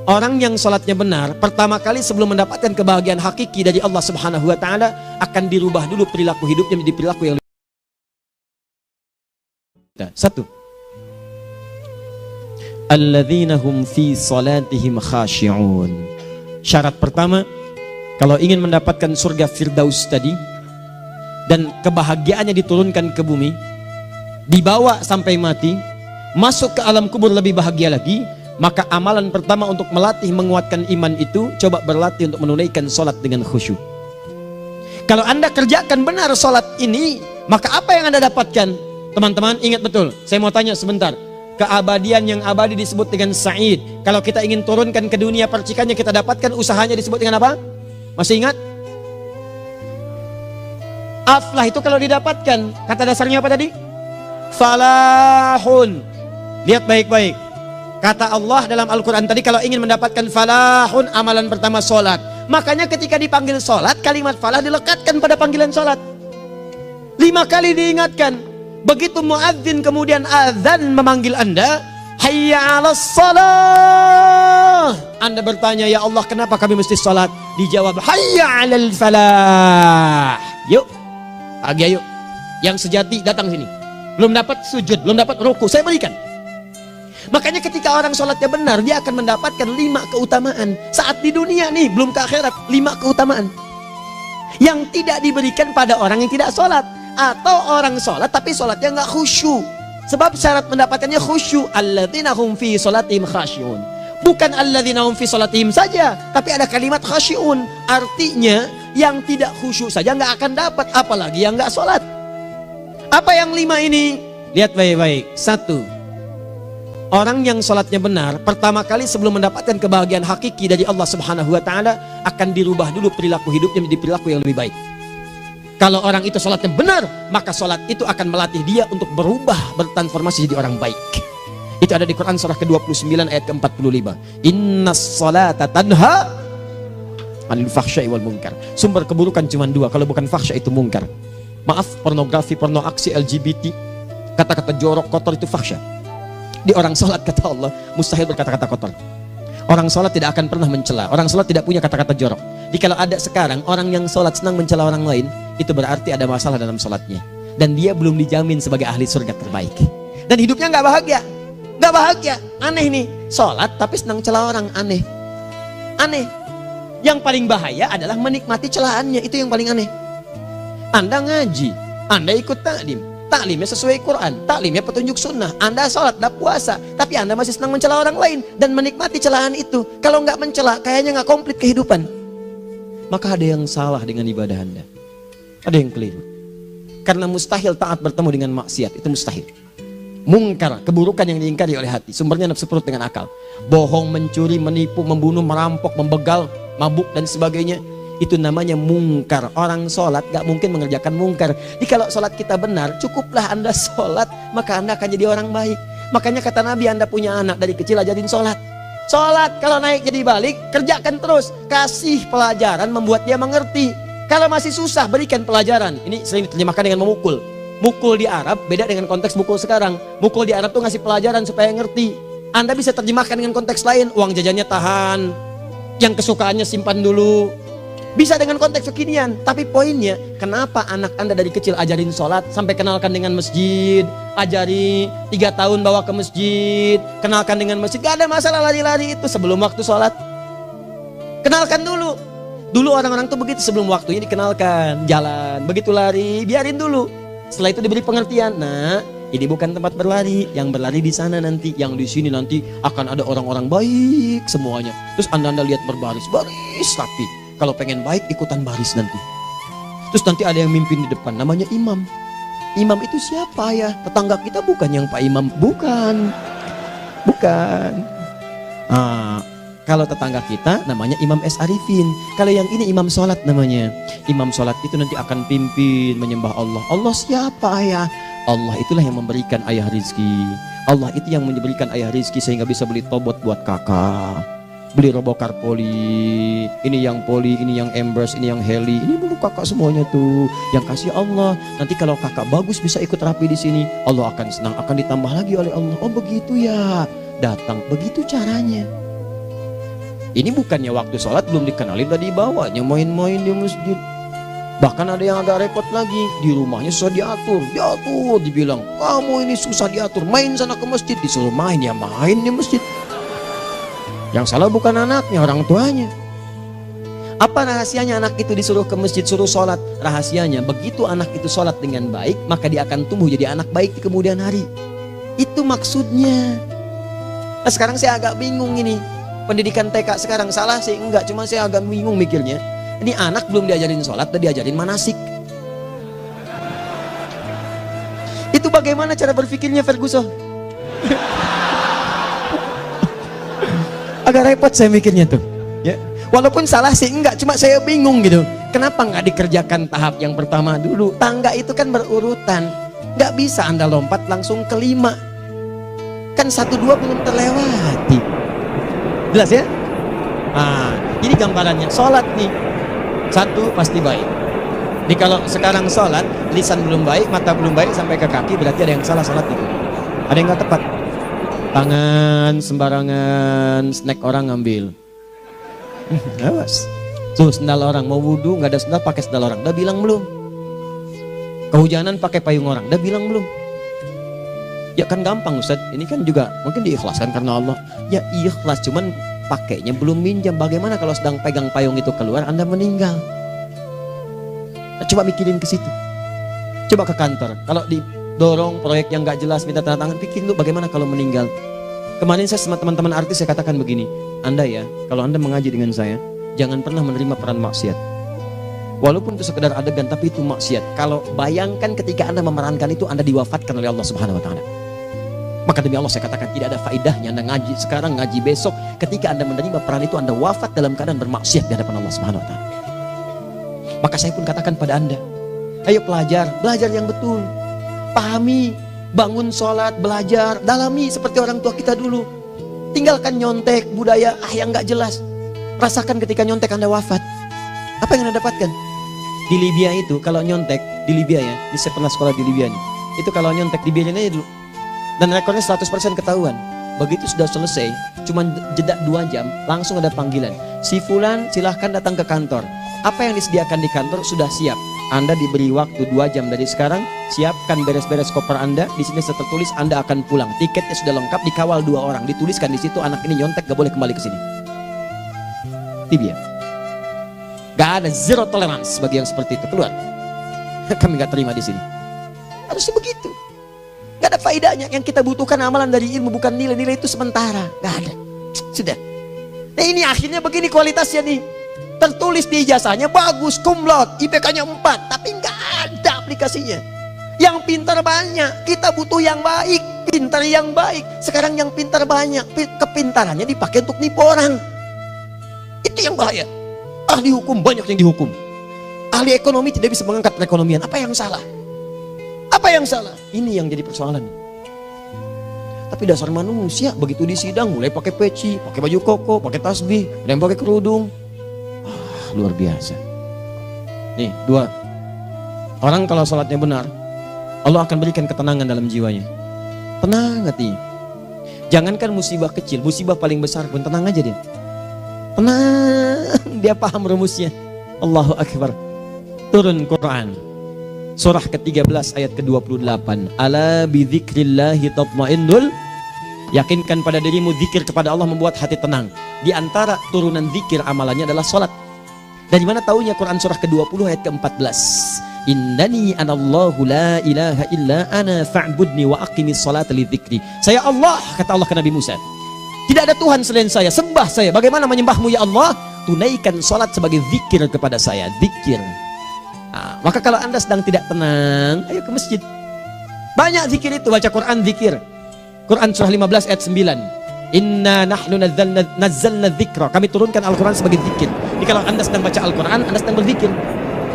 Orang yang sholatnya benar, pertama kali sebelum mendapatkan kebahagiaan hakiki dari Allah Subhanahu wa Ta'ala, akan dirubah dulu perilaku hidupnya menjadi perilaku yang lebih. Satu, alladzina hum fi salatihim khashi'un. Syarat pertama, kalau ingin mendapatkan surga Firdaus tadi dan kebahagiaannya diturunkan ke bumi, dibawa sampai mati, masuk ke alam kubur lebih bahagia lagi, maka amalan pertama untuk melatih menguatkan iman itu, coba berlatih untuk menunaikan sholat dengan khusyuk. Kalau Anda kerjakan benar sholat ini, maka apa yang Anda dapatkan? Teman-teman ingat betul, saya mau tanya sebentar. Keabadian yang abadi disebut dengan sa'id. Kalau kita ingin turunkan ke dunia percikannya kita dapatkan, usahanya disebut dengan apa? Masih ingat? Aflah itu kalau didapatkan, kata dasarnya apa tadi? Falahun. Lihat baik-baik. Kata Allah dalam Al-Quran tadi, kalau ingin mendapatkan falahun, amalan pertama sholat. Makanya ketika dipanggil sholat, kalimat falah dilekatkan pada panggilan sholat. 5 kali diingatkan. Begitu muadzin kemudian azan memanggil Anda, hayya 'alas shalah. Anda bertanya, ya Allah kenapa kami mesti sholat? Dijawab, hayya 'alal falah. Yuk, pagi yuk. Yang sejati datang sini. Belum dapat sujud, belum dapat ruku, saya berikan. Makanya ketika orang sholatnya benar, dia akan mendapatkan 5 keutamaan. Saat di dunia nih, belum ke akhirat, 5 keutamaan yang tidak diberikan pada orang yang tidak sholat. Atau orang sholat tapi sholatnya nggak khusyuk. Sebab syarat mendapatkannya khusyuk. Alladzina hum fi sholatihim khasyi'un. Bukan alladzina hum fi sholatihim saja, tapi ada kalimat khasyi'un. Artinya yang tidak khusyuk saja nggak akan dapat, apalagi yang nggak sholat. Apa yang 5 ini? Lihat baik-baik. 1. Orang yang sholatnya benar, pertama kali sebelum mendapatkan kebahagiaan hakiki dari Allah Subhanahu wa Ta'ala, akan dirubah dulu perilaku hidupnya menjadi perilaku yang lebih baik. Kalau orang itu sholatnya benar, maka sholat itu akan melatih dia untuk berubah, bertransformasi jadi orang baik. Itu ada di Quran surah ke-29 ayat ke-45. Innas sholata tanha anil fahsya'i wal munkar. Sumber keburukan cuma 2, kalau bukan fahsya itu munkar. Maaf, pornografi, porno aksi, LGBT, kata-kata jorok, kotor itu fahsya. Di orang sholat kata Allah, mustahil berkata-kata kotor. Orang sholat tidak akan pernah mencela. Orang sholat tidak punya kata-kata jorok. Jadi kalau ada sekarang orang yang sholat senang mencela orang lain, itu berarti ada masalah dalam sholatnya. Dan dia belum dijamin sebagai ahli surga terbaik. Dan hidupnya nggak bahagia. Nggak bahagia. Aneh nih. Sholat tapi senang celah orang. Aneh. Aneh. Yang paling bahaya adalah menikmati celahannya. Itu yang paling aneh. Anda ngaji. Anda ikut taklim. Taklimnya sesuai Quran. Taklimnya petunjuk sunnah. Anda sholat, Anda puasa. Tapi Anda masih senang mencela orang lain. Dan menikmati celahan itu. Kalau nggak mencela, kayaknya nggak komplit kehidupan. Maka ada yang salah dengan ibadah Anda. Ada yang keliru. Karena mustahil taat bertemu dengan maksiat. Itu mustahil. Mungkar, keburukan yang diingkari oleh hati. Sumbernya nafsu perut dengan akal. Bohong, mencuri, menipu, membunuh, merampok, membegal, mabuk dan sebagainya. Itu namanya mungkar. Orang sholat gak mungkin mengerjakan mungkar. Jadi kalau sholat kita benar, cukuplah Anda sholat, maka Anda akan jadi orang baik. Makanya kata Nabi, Anda punya anak dari kecil ajarin sholat. Sholat kalau naik jadi balik, kerjakan terus. Kasih pelajaran membuat dia mengerti. Kalau masih susah, berikan pelajaran. Ini sering diterjemahkan dengan memukul. Mukul di Arab beda dengan konteks mukul sekarang. Mukul di Arab tuh ngasih pelajaran supaya ngerti. Anda bisa terjemahkan dengan konteks lain. Uang jajannya tahan, yang kesukaannya simpan dulu. Bisa dengan konteks kekinian. Tapi poinnya, kenapa anak Anda dari kecil ajarin sholat, sampai kenalkan dengan masjid, ajari 3 tahun bawa ke masjid, kenalkan dengan masjid. Gak ada masalah lari-lari itu sebelum waktu sholat. Kenalkan dulu. Dulu orang-orang tuh begitu, sebelum waktunya dikenalkan, jalan, begitu lari, biarin dulu. Setelah itu diberi pengertian. Nah, ini bukan tempat berlari, yang berlari di sana nanti, yang di sini nanti akan ada orang-orang baik semuanya. Terus Anda lihat berbaris, baris rapi. Kalau pengen baik, ikutan baris nanti. Terus nanti ada yang mimpin di depan, namanya imam. Imam itu siapa ya? Tetangga kita bukan yang Pak Imam, bukan. Bukan. Kalau tetangga kita namanya Imam S. Arifin. Kalau yang ini imam sholat namanya. Imam sholat itu nanti akan pimpin menyembah Allah. Allah siapa ya? Allah itulah yang memberikan ayah rizki. Allah itu yang memberikan ayah rizki sehingga bisa beli tobot buat kakak, beli robokar poli, ini yang poli, ini yang embers, ini yang heli, ini dulu kakak semuanya tuh yang kasih Allah. Nanti kalau kakak bagus bisa ikut rapi di sini, Allah akan senang, akan ditambah lagi oleh Allah. Oh begitu ya, datang, begitu caranya. Ini bukannya waktu sholat belum dikenalin, tadi bawanya main-main di masjid. Bahkan ada yang agak repot lagi, di rumahnya susah diatur, dibilang kamu ini susah diatur, main sana ke masjid, disuruh main, ya main di masjid. Yang salah bukan anaknya, orang tuanya. Apa rahasianya anak itu disuruh ke masjid, suruh sholat? Rahasianya, begitu anak itu sholat dengan baik, maka dia akan tumbuh jadi anak baik di kemudian hari. Itu maksudnya. Nah, sekarang saya agak bingung ini, pendidikan TK sekarang salah sih? Enggak, cuma saya agak bingung mikirnya. Ini anak belum diajarin sholat, udah diajarin manasik. Itu bagaimana cara berpikirnya Ferguson? Agak repot saya mikirnya tuh. Ya, walaupun salah sih enggak, cuma saya bingung gitu. Kenapa nggak dikerjakan tahap yang pertama dulu? Tangga itu kan berurutan. Nggak bisa Anda lompat langsung ke 5. Kan 1, 2 belum terlewati. Jelas ya? Nah, ini gambarannya sholat nih. 1 pasti baik. Ini kalau sekarang sholat, lisan belum baik, mata belum baik sampai ke kaki, berarti ada yang salah sholat itu. Ada yang nggak tepat. Tangan sembarangan, snack orang ngambil. Awas. Tuh sendal orang, mau wudhu nggak ada sendal, pakai sendal orang. Udah bilang belum? Kehujanan pakai payung orang. Udah bilang belum? Ya kan gampang Ustaz. Ini kan juga mungkin diikhlaskan karena Allah. Ya ikhlas, cuman pakainya belum minjam. Bagaimana kalau sedang pegang payung itu keluar, Anda meninggal? Nah, coba mikirin ke situ. Coba ke kantor. Kalau didorong proyek yang nggak jelas, minta tanda tangan, pikir lu bagaimana kalau meninggal. Kemarin saya sama teman-teman artis saya katakan begini, Anda ya, kalau Anda mengaji dengan saya, jangan pernah menerima peran maksiat. Walaupun itu sekedar adegan, tapi itu maksiat. Kalau bayangkan ketika Anda memerankan itu, Anda diwafatkan oleh Allah Subhanahu Wa Taala. Maka demi Allah saya katakan tidak ada faedahnya Anda ngaji sekarang, ngaji besok. Ketika Anda menerima peran itu, Anda wafat dalam keadaan bermaksiat di hadapan Allah Subhanahu Wa Taala. Maka saya pun katakan pada Anda, ayo belajar yang betul, pahami, bangun sholat, belajar, dalami seperti orang tua kita dulu. Tinggalkan nyontek budaya yang nggak jelas. Rasakan ketika nyontek Anda wafat, apa yang Anda dapatkan? Di Libya itu kalau nyontek, di Libya ya, saya pernah sekolah di Libya nih, itu kalau nyontek dibiarin aja dulu. Dan rekornya 100% ketahuan. Begitu sudah selesai, cuma jeda 2 jam, langsung ada panggilan. Si Fulan silahkan datang ke kantor. Apa yang disediakan di kantor sudah siap. Anda diberi waktu 2 jam dari sekarang, siapkan beres-beres koper Anda. Di sini sudah tertulis Anda akan pulang. Tiketnya sudah lengkap, dikawal 2 orang. Dituliskan di situ anak ini nyontek, gak boleh kembali ke sini. Libya. Gak ada, zero tolerance bagi yang seperti itu. Keluar. Kami gak terima di sini. Harusnya begitu. Gak ada faedahnya. Yang kita butuhkan amalan dari ilmu, bukan nilai-nilai itu sementara. Gak ada. Sudah. Nah ini akhirnya begini kualitasnya nih. Tertulis di ijazahnya bagus, cum laude, IPK-nya 4, tapi gak ada aplikasinya. Yang pintar banyak. Kita butuh yang baik, pintar yang baik. Sekarang yang pintar banyak, kepintarannya dipakai untuk nipu orang. Itu yang bahaya. Ahli hukum banyak yang dihukum. Ahli ekonomi tidak bisa mengangkat perekonomian. Apa yang salah? Apa yang salah? Ini yang jadi persoalan. Tapi dasar manusia begitu di sidang mulai pakai peci, pakai baju koko, pakai tasbih, ada yang pakai kerudung. Luar biasa. Nih 2. Orang kalau sholatnya benar, Allah akan berikan ketenangan dalam jiwanya. Tenang hati. Jangankan musibah kecil, musibah paling besar pun tenang aja dia. Tenang, dia paham rumusnya. Allahu Akbar. Turun Quran surah ke-13 ayat ke-28. Ala bidzikrillahi tatmainnul. Yakinkan pada dirimu zikir kepada Allah membuat hati tenang. Di antara turunan zikir amalannya adalah salat. Dari mana taunya Quran surah ke-20 ayat ke-14? Innani anallahu la ilaha illa ana fa'budni wa aqimis salata lidzikri. Saya Allah, kata Allah ke Nabi Musa. Tidak ada Tuhan selain saya, sembah saya. Bagaimana menyembahmu ya Allah? Tunaikan salat sebagai zikir kepada saya, zikir. Nah, maka kalau Anda sedang tidak tenang, ayo ke masjid. Banyak zikir itu, baca Quran zikir. Quran surah 15 ayat 9. Inna nahnu nazzalna dzikra. Kami turunkan Al-Quran sebagai zikir. Jadi kalau Anda sedang baca Al-Quran, Anda sedang berzikir.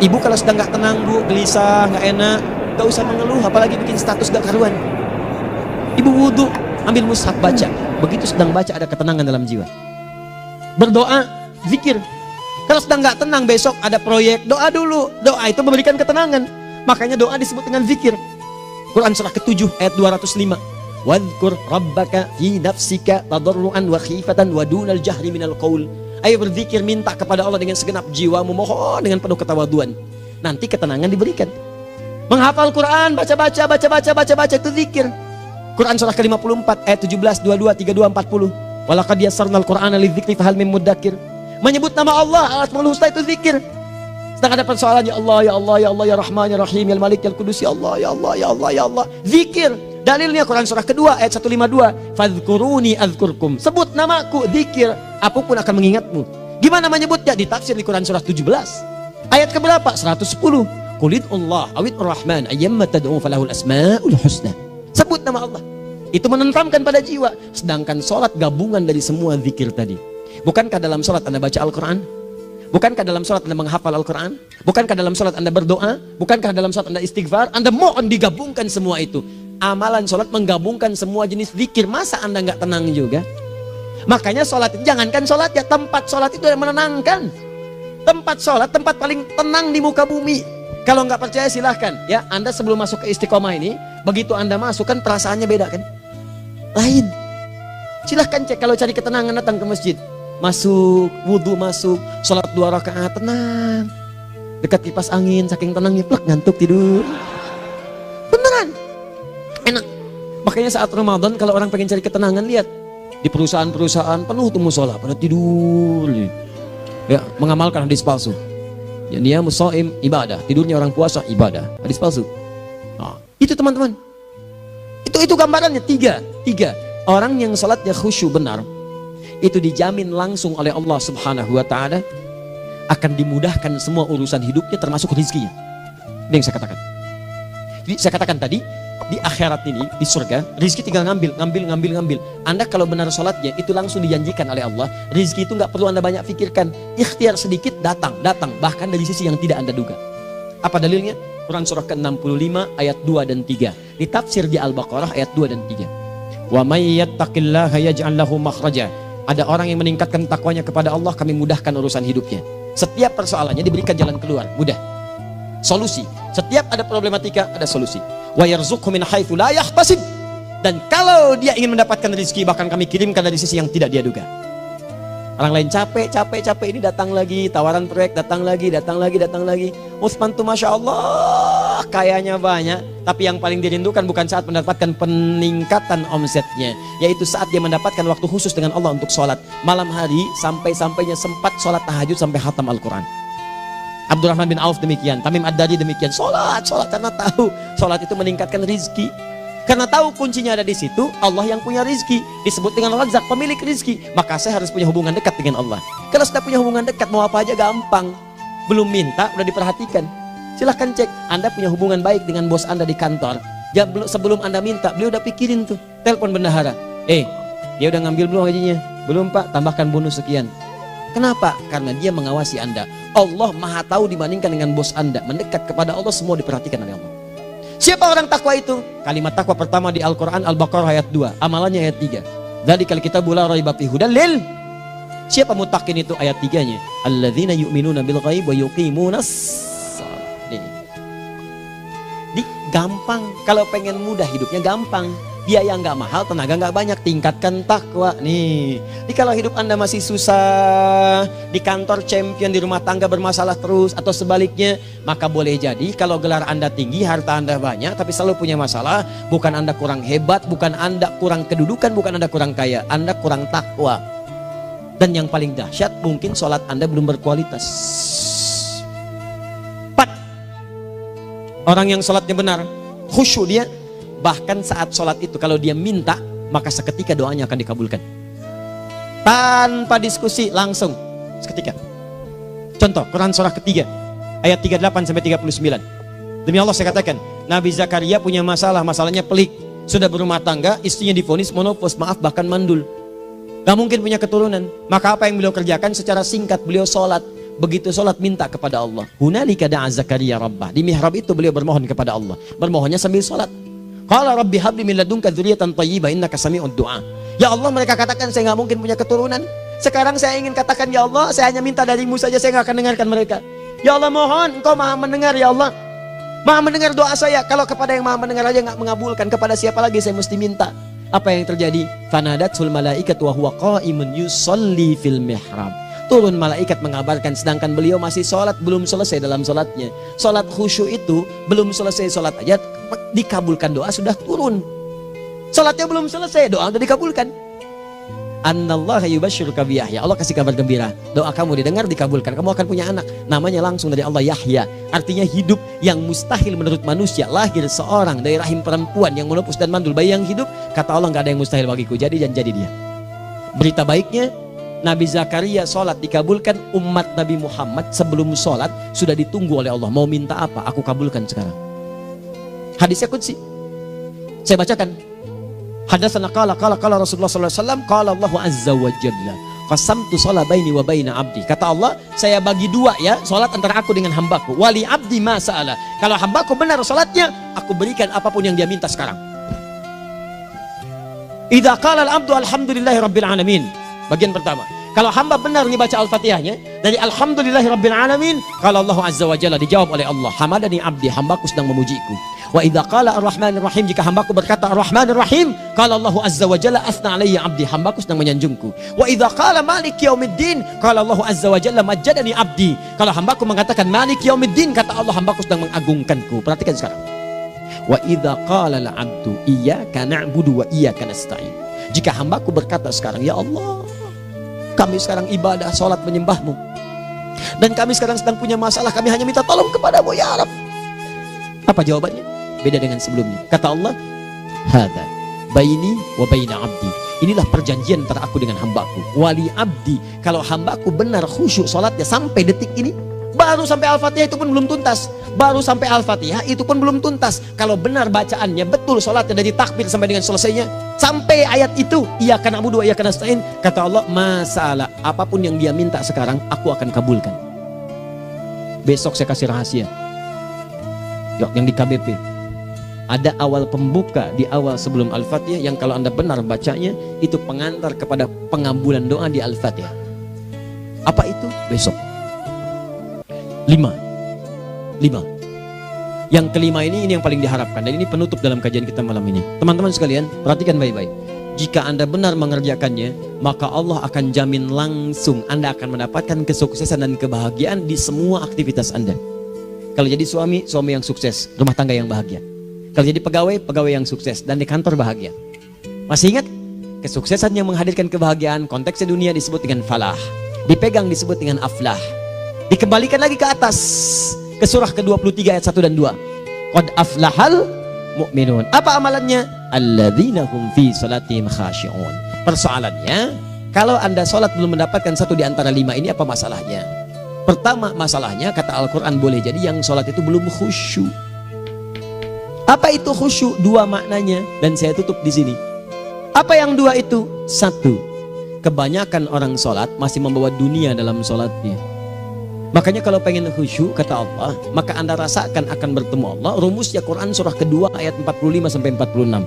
Ibu kalau sedang gak tenang, Bu, gelisah, gak enak, gak usah mengeluh, apalagi bikin status gak karuan. Ibu wudhu, ambil mushaf baca. Begitu sedang baca ada ketenangan dalam jiwa. Berdoa, zikir. Kalau sedang gak tenang, besok ada proyek, doa dulu. Doa itu memberikan ketenangan. Makanya doa disebut dengan zikir. Quran surah ke-7 ayat 205. Wadhkur rabbaka fi nafsika tadarruan wa khifatan wa dunal jahri minal qaul. Ayo berzikir, minta kepada Allah dengan segenap jiwamu, mohon dengan penuh ketawaduan. Nanti ketenangan diberikan. Menghafal Quran, baca itu zikir. Quran surah ke-54 ayat 17, 22, 32, 40. Walaqad yassarnal Qur'ana lidzikri fahal mim mudzakir. Menyebut nama Allah, Al-Asmaul Husna itu zikir. Sedang ada persoalan, ya Allah, ya Allah, ya Allah, ya Rahman, ya Rahim, ya Malik, ya Qudus, ya Allah, ya Allah, ya Allah, ya Allah. Zikir. Dalilnya Quran surah kedua ayat 152. Fadhkuruni adzkurkum. Sebut namaku, zikir. Apapun akan mengingatmu. Gimana menyebutnya? Ditafsir di Quran surah 17. Ayat keberapa? 110. Qulidullah awid rahman ayyamma tad'u falahul asmaul husna. Sebut nama Allah. Itu menenteramkan pada jiwa. Sedangkan sholat gabungan dari semua zikir tadi. Bukankah dalam sholat Anda baca Al-Quran? Bukankah dalam sholat Anda menghafal Al-Quran? Bukankah dalam sholat Anda berdoa? Bukankah dalam sholat Anda istighfar? Anda mohon digabungkan semua itu. Amalan sholat menggabungkan semua jenis zikir. Masa Anda nggak tenang juga? Makanya sholat, jangankan sholat ya, tempat sholat itu yang menenangkan. Tempat sholat, tempat paling tenang di muka bumi. Kalau nggak percaya silahkan ya, Anda sebelum masuk ke Istiqomah ini, begitu Anda masuk kan perasaannya beda kan? Lain. Silahkan cek, kalau cari ketenangan datang ke masjid. Masuk, wudhu masuk, sholat 2 rakaat, tenang. Dekat kipas angin, saking tenangnya, plek, ngantuk tidur. Beneran. Enak. Makanya saat Ramadan kalau orang pengen cari ketenangan, lihat. Di perusahaan-perusahaan penuh tuh musola, pada tidur. Ya, mengamalkan hadis palsu. Ya, dia musoim ibadah, tidurnya orang puasa ibadah, hadis palsu. Nah, itu teman-teman. Itu gambarannya tiga. Orang yang salatnya khusyuk benar, itu dijamin langsung oleh Allah Subhanahu wa taala akan dimudahkan semua urusan hidupnya termasuk rezekinya. Ini yang saya katakan. Jadi saya katakan tadi, di akhirat ini, di surga, rezeki tinggal ngambil. Anda kalau benar sholatnya, itu langsung dijanjikan oleh Allah. Rezeki itu nggak perlu Anda banyak pikirkan. Ikhtiar sedikit, datang. Bahkan dari sisi yang tidak Anda duga. Apa dalilnya? Quran surah ke-65 ayat 2 dan 3. Ditafsir di Al-Baqarah ayat 2 dan 3. Wa may yattaqillaha yaj'al lahu makhraja. Ada orang yang meningkatkan takwanya kepada Allah, kami mudahkan urusan hidupnya. Setiap persoalannya diberikan jalan keluar, mudah. Solusi. Setiap ada problematika, ada solusi. Wa yarzuqhu min haitsu la yahtasib. Dan kalau dia ingin mendapatkan rezeki, bahkan kami kirimkan dari sisi yang tidak dia duga. Orang lain capek ini datang lagi, tawaran proyek datang lagi. Utsman tuh Masya Allah kayanya banyak, tapi yang paling dirindukan bukan saat mendapatkan peningkatan omsetnya, yaitu saat dia mendapatkan waktu khusus dengan Allah untuk sholat malam hari, sampai-sampainya sempat sholat tahajud sampai khatam Al-Quran. Abdurrahman bin Auf demikian, Tamim Ad-Dari demikian, sholat karena tahu sholat itu meningkatkan rizki. Karena tahu kuncinya ada di situ, Allah yang punya rizki, disebut dengan Razak, pemilik rizki. Maka saya harus punya hubungan dekat dengan Allah. Kalau sudah punya hubungan dekat, mau apa aja gampang. Belum minta, udah diperhatikan. Silahkan cek, Anda punya hubungan baik dengan bos Anda di kantor. Ya, sebelum Anda minta, beliau udah pikirin tuh, telepon bendahara. Dia udah ngambil belum gajinya? Belum Pak, tambahkan bonus sekian. Kenapa? Karena dia mengawasi Anda. Allah maha tahu dibandingkan dengan bos Anda. Mendekat kepada Allah, semua diperhatikan oleh Allah. Siapa orang takwa itu? Kalimat takwa pertama di Al-Quran Al-Baqarah ayat 2, amalannya ayat 3. Dzalikal kitabu la raiba fihi hudal lil. Siapa mutakin itu ayat 3-nya? Alladzina yu'minuna bil ghaib wa yuqimunas shalah. Gampang, kalau pengen mudah hidupnya gampang. Biaya nggak mahal, tenaga nggak banyak, tingkatkan takwa nih. Jadi kalau hidup Anda masih susah, di kantor champion, di rumah tangga bermasalah terus, atau sebaliknya, maka boleh jadi kalau gelar Anda tinggi, harta Anda banyak, tapi selalu punya masalah, bukan Anda kurang hebat, bukan Anda kurang kedudukan, bukan Anda kurang kaya, Anda kurang takwa. Dan yang paling dahsyat, mungkin sholat Anda belum berkualitas. 4. Orang yang sholatnya benar, khusyuk dia, bahkan saat sholat itu kalau dia minta, maka seketika doanya akan dikabulkan. Tanpa diskusi, langsung seketika. Contoh, Quran surah ketiga ayat 38-39. Demi Allah saya katakan, Nabi Zakaria punya masalahnya pelik. Sudah berumah tangga, istrinya divonis monopos, maaf bahkan mandul. Gak mungkin punya keturunan. Maka apa yang beliau kerjakan? Secara singkat beliau sholat. Begitu sholat minta kepada Allah. Hunalika da'a Zakaria rabbah. Di mihrab itu beliau bermohon kepada Allah. Bermohonnya sambil sholat. Qala rabbi habli min ladunka dzurriyyatan thayyibah innaka sami'ud du'a. Ya Allah, mereka katakan saya nggak mungkin punya keturunan. Sekarang saya ingin katakan, ya Allah, saya hanya minta darimu saja, saya nggak akan dengarkan mereka. Ya Allah, mohon Engkau maha mendengar, ya Allah. Maha mendengar doa saya. Kalau kepada yang maha mendengar aja nggak mengabulkan, kepada siapa lagi saya mesti minta? Apa yang terjadi? Fanadatul malaikat wa huwa qa'imun yusalli fil mihrab. Turun malaikat mengabarkan sedangkan beliau masih sholat, belum selesai dalam sholatnya. Sholat khusyuk itu belum selesai sholat aja dikabulkan, doa sudah turun. Sholatnya belum selesai, doa sudah dikabulkan. Annallaha yubashshiruka bi Yahya. Allah kasih kabar gembira, doa kamu didengar, dikabulkan, kamu akan punya anak, namanya langsung dari Allah Yahya. Artinya hidup yang mustahil menurut manusia, lahir seorang dari rahim perempuan yang menepus dan mandul, bayi yang hidup, kata Allah nggak ada yang mustahil bagiku, jadi dan jadi dia. Berita baiknya, Nabi Zakaria sholat dikabulkan. Umat Nabi Muhammad sebelum sholat sudah ditunggu oleh Allah, mau minta apa, aku kabulkan sekarang. Hadisnya qudsi, saya bacakan. Hadatsana qala Rasulullah sallallahu alaihi wasallam qala Allahu azza wa jalla qasamtu shalah baini wa baina abdi. Kata Allah, saya bagi dua ya salat antara aku dengan hambaku. Wali abdi ma sa'ala. Kalau hambaku benar salatnya, aku berikan apapun yang dia minta sekarang. Idza qala al-abdu alhamdulillahi rabbil alamin. Bagian pertama, kalau hamba benar nih baca Al-Fatihahnya dari alhamdulillahi rabbil alamin, kalau Allah azza wa jalla dijawab oleh Allah, hamadani abdi, hambaku sedang memujiku. Wa idza qala ar-rahmanir rahim, jika hambaku berkata ar-rahmanir rahim, qala Allah azza wa jalla athna alayya abdi, hambaku sedang menyanjungku. Wa idza qala malik yaumiddin, qala Allah azza wa jalla majjadani abdi, kalau hambaku mengatakan malik yaumiddin, kata Allah hambaku sedang mengagungkanku. Perhatikan sekarang. Wa idza qala al-abdu iyyaka na'budu wa iyyaka nasta'in, jika hambaku berkata sekarang, ya Allah, kami sekarang ibadah, sholat menyembahmu, dan kami sekarang sedang punya masalah, kami hanya minta tolong kepadamu ya Rabb. Apa jawabannya? Beda dengan sebelumnya. Kata Allah, hadza baini wa baina abdi, inilah perjanjian antara aku dengan hambaku. Wali abdi, kalau hambaku benar khusyuk sholatnya sampai detik ini, baru sampai Al-Fatihah itu pun belum tuntas, baru sampai Al-Fatihah itu pun belum tuntas. Kalau benar bacaannya betul, sholatnya dari takbir sampai dengan selesainya, sampai ayat itu iyyaka na'budu wa iyyaka nasta'in, kata Allah, masalah apapun yang dia minta sekarang aku akan kabulkan. Besok saya kasih rahasia yang di KBP ada awal pembuka di awal sebelum Al-Fatihah yang kalau Anda benar bacanya itu pengantar kepada pengabulan doa di Al-Fatihah. Apa itu? Besok. 5. Yang kelima ini yang paling diharapkan, dan ini penutup dalam kajian kita malam ini. Teman-teman sekalian, perhatikan baik-baik. Jika Anda benar mengerjakannya, maka Allah akan jamin langsung Anda akan mendapatkan kesuksesan dan kebahagiaan di semua aktivitas Anda. Kalau jadi suami yang sukses, rumah tangga yang bahagia. Kalau jadi pegawai yang sukses, dan di kantor bahagia. Masih ingat? Kesuksesan yang menghadirkan kebahagiaan, konteksnya dunia disebut dengan falah, dipegang disebut dengan aflah. Dikembalikan lagi ke atas, ke surah ke-23 ayat 1 dan 2. Qad aflahal mu'minun. Apa amalannya? Alladzina hum fi salatihim khashi'un. Persoalannya, kalau Anda sholat belum mendapatkan satu di antara 5 ini, apa masalahnya? Pertama masalahnya, kata Al-Quran, boleh jadi yang sholat itu belum khusyuk. Apa itu khusyuk? 2 maknanya, dan saya tutup di sini. Apa yang 2 itu? 1, kebanyakan orang sholat masih membawa dunia dalam sholatnya. Makanya kalau pengen khusyuk, kata Allah, maka Anda rasakan akan bertemu Allah. Rumusnya Quran surah kedua ayat 45 sampai 46.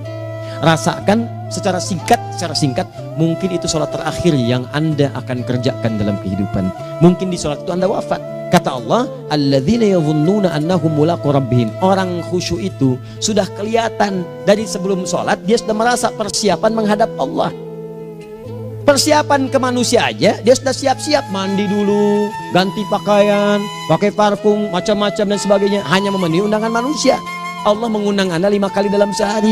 Rasakan secara singkat, mungkin itu sholat terakhir yang Anda akan kerjakan dalam kehidupan. Mungkin di sholat itu Anda wafat. Kata Allah, alladzina yadhunnuna annahum mulaqu rabbihim. Orang khusyuk itu sudah kelihatan dari sebelum sholat, dia sudah merasa persiapan menghadap Allah. Persiapan ke manusia aja, dia sudah siap-siap, mandi dulu, ganti pakaian, pakai parfum, macam-macam dan sebagainya, hanya memenuhi undangan manusia. Allah mengundang Anda 5 kali dalam sehari.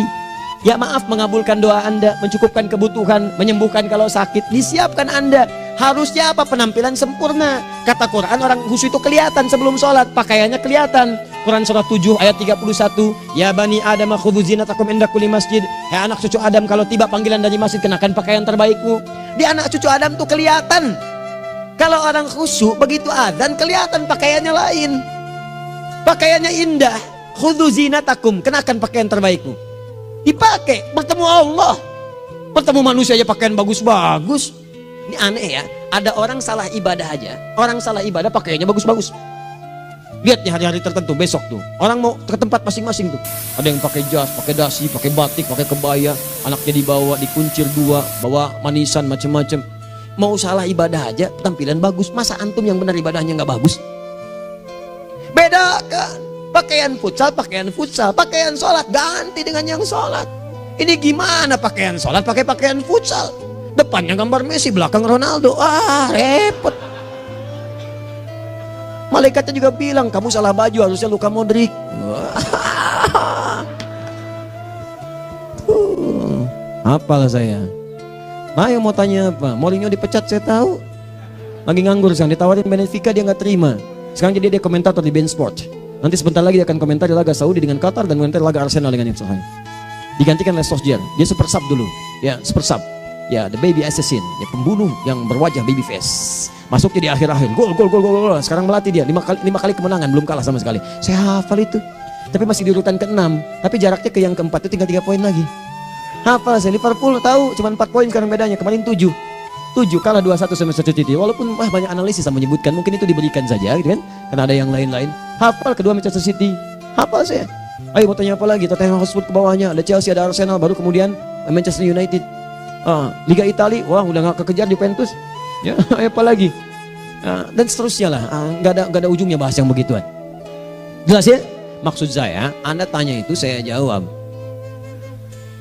Ya maaf, mengabulkan doa Anda, mencukupkan kebutuhan, menyembuhkan kalau sakit, disiapkan Anda. Harusnya apa? Penampilan sempurna. Kata Quran, orang khusyuk itu kelihatan sebelum sholat, pakaiannya kelihatan. Quran surah 7 ayat 31, ya bani Adam khudhu zinatakum inda kulli masjid. Hai anak cucu Adam, kalau tiba panggilan dari masjid, kenakan pakaian terbaikmu. Di anak cucu Adam tuh kelihatan. Kalau orang khusyuk, begitu azan kelihatan pakaiannya lain, pakaiannya indah. Khudhu zinatakum, kenakan pakaian terbaikmu. Dipakai, bertemu Allah, bertemu manusia aja pakaian bagus-bagus. Ini aneh ya, ada orang salah ibadah aja, orang salah ibadah pakaiannya bagus-bagus. Lihat nih hari-hari tertentu, besok tuh orang mau ke tempat masing-masing tuh, ada yang pakai jas, pakai dasi, pakai batik, pakai kebaya, anaknya dibawa, dikuncir 2, bawa manisan macam-macam. Mau salah ibadah aja tampilan bagus. Masa antum yang benar ibadahnya nggak bagus? Bedakan pakaian futsal, pakaian sholat ganti dengan yang sholat. Ini gimana pakaian sholat pakai pakaian futsal? Depannya gambar Messi, belakang Ronaldo. Repot. Malaikatnya juga bilang, kamu salah baju, harusnya Luka Modric. Apalah saya. Ayo mau tanya apa? Mourinho dipecat saya tahu. Lagi nganggur sekarang, ditawarin Benfica dia nggak terima. Sekarang jadi dia komentator di beIN Sport. Nanti sebentar lagi dia akan komentari laga Saudi dengan Qatar dan komentari laga Arsenal dengan Ipswich. Digantikan oleh Solskjaer. Dia super sub dulu. Ya, super sub. Ya, the baby assassin, ya pembunuh yang berwajah baby face. Masuknya di akhir-akhir. Gol. Sekarang melatih dia 5 kali kemenangan, belum kalah sama sekali. Saya hafal itu. Tapi masih di urutan ke-6. Tapi jaraknya ke yang ke-4 itu tinggal 3 poin lagi. Hafal saya. Liverpool tahu cuma 4 poin sekarang bedanya. Kemarin 7 kalah 2-1 sama Manchester City. Walaupun banyak analisis yang menyebutkan mungkin itu diberikan saja gitu kan. Karena ada yang lain-lain. Hafal kedua Manchester City. Hafal saya. Ayo mau tanya apa lagi? Tottenham Hotspur ke bawahnya. Ada Chelsea, ada Arsenal, baru kemudian Manchester United. Liga Italia, wah udah gak kekejar Juventus. Ya, apa lagi? Dan seterusnya lah. Gak ada ujungnya bahas yang begituan. Jelas ya? Maksud saya, Anda tanya itu saya jawab.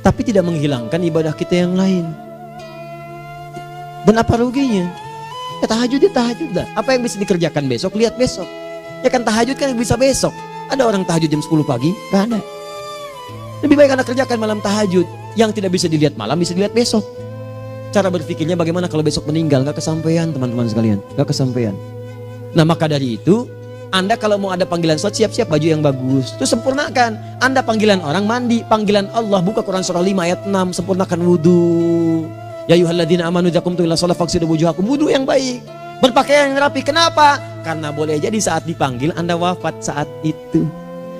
Tapi tidak menghilangkan ibadah kita yang lain. Dan apa ruginya? Ya tahajud dah. Apa yang bisa dikerjakan besok, lihat besok. Ya kan tahajud kan bisa besok. Ada orang tahajud jam 10 pagi? Gak ada. Lebih baik Anda kerjakan malam tahajud. Yang tidak bisa dilihat malam bisa dilihat besok. Cara berpikirnya bagaimana kalau besok meninggal? Gak kesampaian teman-teman sekalian. Gak kesampaian. Nah maka dari itu, Anda kalau mau ada panggilan sholat, siap-siap baju yang bagus. Itu sempurnakan. Anda panggilan orang mandi. Panggilan Allah, buka Quran surah 5 ayat 6. Sempurnakan wudhu. Ya ayyuhalladzina amanu idza qumtum ila sholati faghsilu wujuhakum. Wudhu yang baik. Berpakaian yang rapi. Kenapa? Karena boleh jadi saat dipanggil Anda wafat saat itu.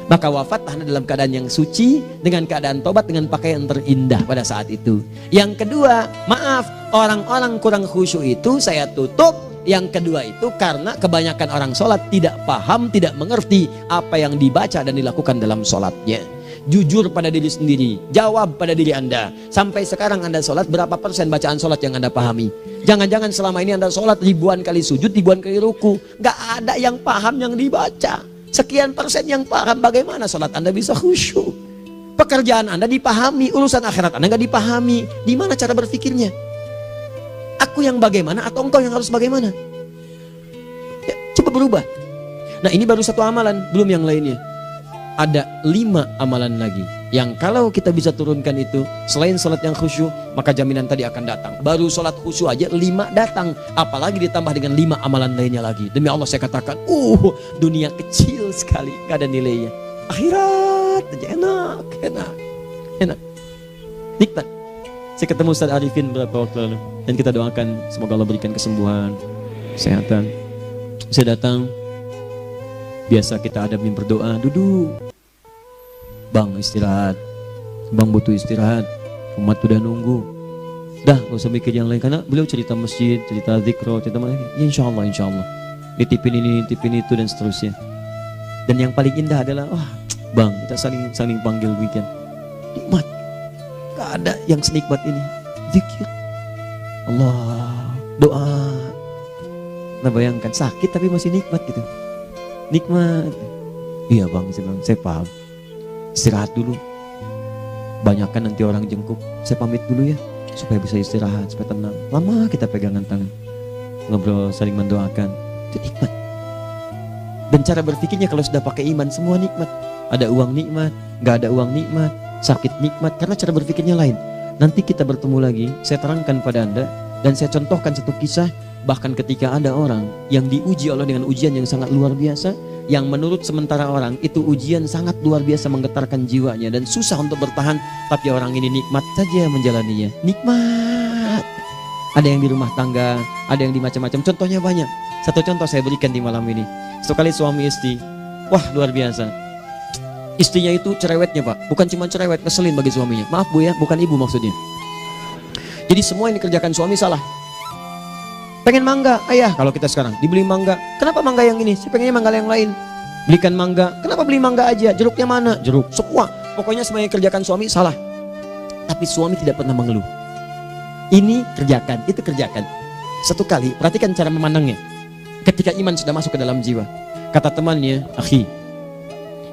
Maka wafat Anda dalam keadaan yang suci, dengan keadaan tobat, dengan pakaian terindah pada saat itu. Yang kedua, maaf, orang-orang kurang khusyuk itu saya tutup. Yang kedua itu karena kebanyakan orang sholat tidak paham, tidak mengerti apa yang dibaca dan dilakukan dalam sholatnya. Jujur pada diri sendiri, jawab pada diri Anda. Sampai sekarang Anda sholat, berapa persen bacaan sholat yang Anda pahami? Jangan-jangan selama ini Anda sholat ribuan kali sujud, ribuan kali ruku. Gak ada yang paham yang dibaca. Sekian persen yang paham, bagaimana sholat Anda bisa khusyuk? Pekerjaan Anda dipahami, urusan akhirat Anda gak dipahami. Di mana cara berpikirnya? Aku yang bagaimana atau engkau yang harus bagaimana? Ya, coba berubah. Nah ini baru satu amalan, belum yang lainnya. Ada 5 amalan lagi yang kalau kita bisa turunkan itu, selain sholat yang khusyuk, maka jaminan tadi akan datang. Baru sholat khusyuk aja 5 datang, apalagi ditambah dengan 5 amalan lainnya lagi. Demi Allah saya katakan, dunia kecil sekali, gak ada nilainya. Akhirat aja enak, nikmat. Saya ketemu Ustaz Arifin beberapa waktu lalu, dan kita doakan semoga Allah berikan kesembuhan, kesehatan. Saya datang, biasa kita ada berdoa, duduk. Bang istirahat, bang butuh istirahat, umat udah nunggu. Dah gak usah mikir yang lain, karena beliau cerita masjid, cerita zikro, cerita mana. Ya insya Allah, nitipin ini, nitipin itu dan seterusnya. Dan yang paling indah adalah, bang kita saling panggil weekend. Nikmat, gak ada yang senikmat ini. Zikir, Allah, doa. Nah bayangkan sakit tapi masih nikmat gitu. Nikmat. Iya bang, saya paham. Istirahat dulu. Banyakkan nanti orang jengkuk. Saya pamit dulu ya, supaya bisa istirahat, supaya tenang. Lama kita pegangan tangan, ngobrol, saling mendoakan. Itu nikmat. Dan cara berpikirnya kalau sudah pakai iman, semua nikmat. Ada uang nikmat, gak ada uang nikmat, sakit nikmat. Karena cara berpikirnya lain. Nanti kita bertemu lagi, saya terangkan pada Anda. Dan saya contohkan satu kisah. Bahkan ketika ada orang yang diuji Allah dengan ujian yang sangat luar biasa, yang menurut sementara orang itu ujian sangat luar biasa menggetarkan jiwanya dan susah untuk bertahan, tapi orang ini nikmat saja menjalaninya. Nikmat. Ada yang di rumah tangga, ada yang di macam-macam. Contohnya banyak. Satu contoh saya berikan di malam ini. Sekali suami istri, wah luar biasa. Istrinya itu cerewetnya Pak, bukan cuma cerewet, ngeselin bagi suaminya. Maaf Bu ya, bukan ibu maksudnya. Jadi semua yang dikerjakan suami salah. Pengen mangga, ayah kalau kita sekarang dibeli mangga. Kenapa mangga yang ini? Saya pengennya mangga yang lain. Belikan mangga. Kenapa beli mangga aja? Jeruknya mana? Jeruk. Semua. Pokoknya semua yang kerjakan suami salah. Tapi suami tidak pernah mengeluh. Ini kerjakan, itu kerjakan. Satu kali, perhatikan cara memandangnya. Ketika iman sudah masuk ke dalam jiwa. Kata temannya, akhi,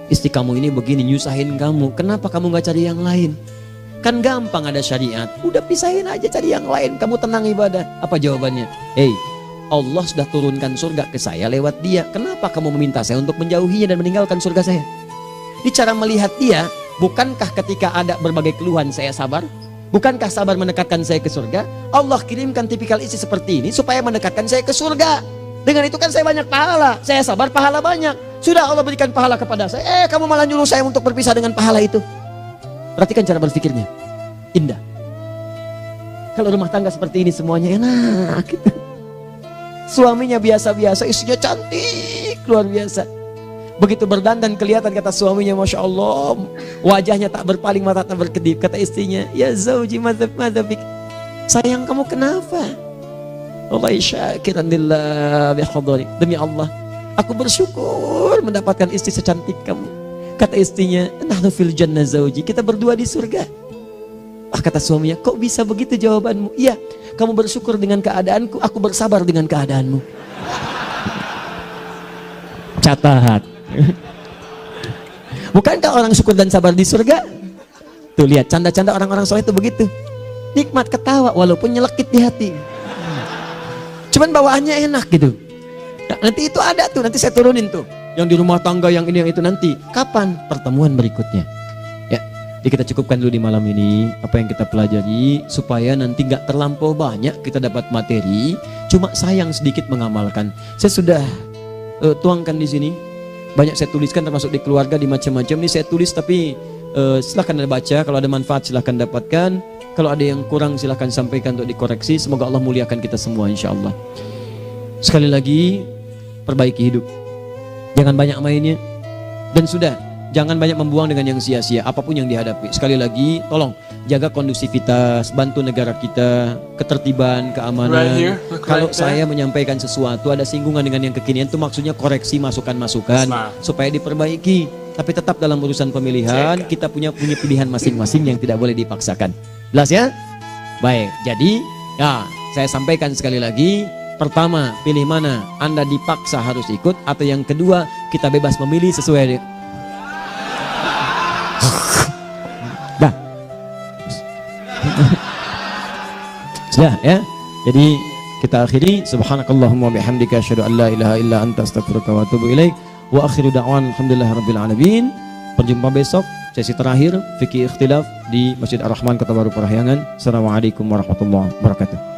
istri kamu ini begini nyusahin kamu. Kenapa kamu gak cari yang lain? Kan gampang ada syariat. Udah pisahin aja, cari yang lain. Kamu tenang ibadah. Apa jawabannya? Allah sudah turunkan surga ke saya lewat dia. Kenapa kamu meminta saya untuk menjauhinya dan meninggalkan surga saya? Ini cara melihat dia. Bukankah ketika ada berbagai keluhan saya sabar? Bukankah sabar mendekatkan saya ke surga? Allah kirimkan tipikal istri seperti ini supaya mendekatkan saya ke surga. Dengan itu kan saya banyak pahala. Saya sabar, pahala banyak. Sudah Allah berikan pahala kepada saya. Kamu malah nyuruh saya untuk berpisah dengan pahala itu. Perhatikan cara berpikirnya. Indah. Kalau rumah tangga seperti ini semuanya enak. Suaminya biasa-biasa, istrinya cantik, luar biasa. Begitu berdandan kelihatan, kata suaminya, Masya Allah, wajahnya tak berpaling, mata tak berkedip. Kata istrinya, ya zauji madhabik, sayang kamu kenapa? Wallahi syakiran lillah bihadari. Demi Allah, aku bersyukur mendapatkan istri secantik kamu. Kata istrinya, nahnu fil jannah zauji, kita berdua di surga. Kata suaminya, kok bisa begitu jawabanmu? Iya, kamu bersyukur dengan keadaanku, aku bersabar dengan keadaanmu. Catat. Bukankah orang syukur dan sabar di surga? Tuh lihat, canda-canda orang-orang soleh itu begitu. Nikmat ketawa walaupun nyelekit di hati. Cuman bawaannya enak gitu. Nah, nanti itu ada tuh, nanti saya turunin tuh. Yang di rumah tangga, yang ini, yang itu nanti. Kapan? Pertemuan berikutnya. Ya, jadi kita cukupkan dulu di malam ini apa yang kita pelajari supaya nanti nggak terlampau banyak kita dapat materi. Cuma sayang sedikit mengamalkan. Saya sudah tuangkan di sini. Banyak saya tuliskan termasuk di keluarga, di macam-macam. Ini saya tulis tapi silahkan Anda baca. Kalau ada manfaat silahkan dapatkan. Kalau ada yang kurang silahkan sampaikan untuk dikoreksi. Semoga Allah muliakan kita semua insya Allah. Sekali lagi, perbaiki hidup. Jangan banyak mainnya. Dan sudah, jangan banyak membuang dengan yang sia-sia apapun yang dihadapi. Sekali lagi, tolong jaga kondusivitas, bantu negara kita, ketertiban, keamanan. Kalau saya menyampaikan sesuatu ada singgungan dengan yang kekinian, itu maksudnya koreksi masukan-masukan supaya diperbaiki. Tapi tetap dalam urusan pemilihan kita punya pilihan masing-masing yang tidak boleh dipaksakan. Jelas ya? Baik, jadi ya saya sampaikan sekali lagi. Pertama, pilih mana? Anda dipaksa harus ikut, atau yang kedua, kita bebas memilih sesuai. Dah. Sudah ya. Jadi kita akhiri. Subhanakallahumma bihamdika asyhadu an la ilaha illa anta astaghfiruka wa atubu ilaik. Wa akhiru da'wan alhamdulillahirabbil alamin. Berjumpa besok sesi terakhir fikih ikhtilaf di Masjid Ar-Rahman Kota Baru Parahyangan. Assalamualaikum warahmatullahi wabarakatuh.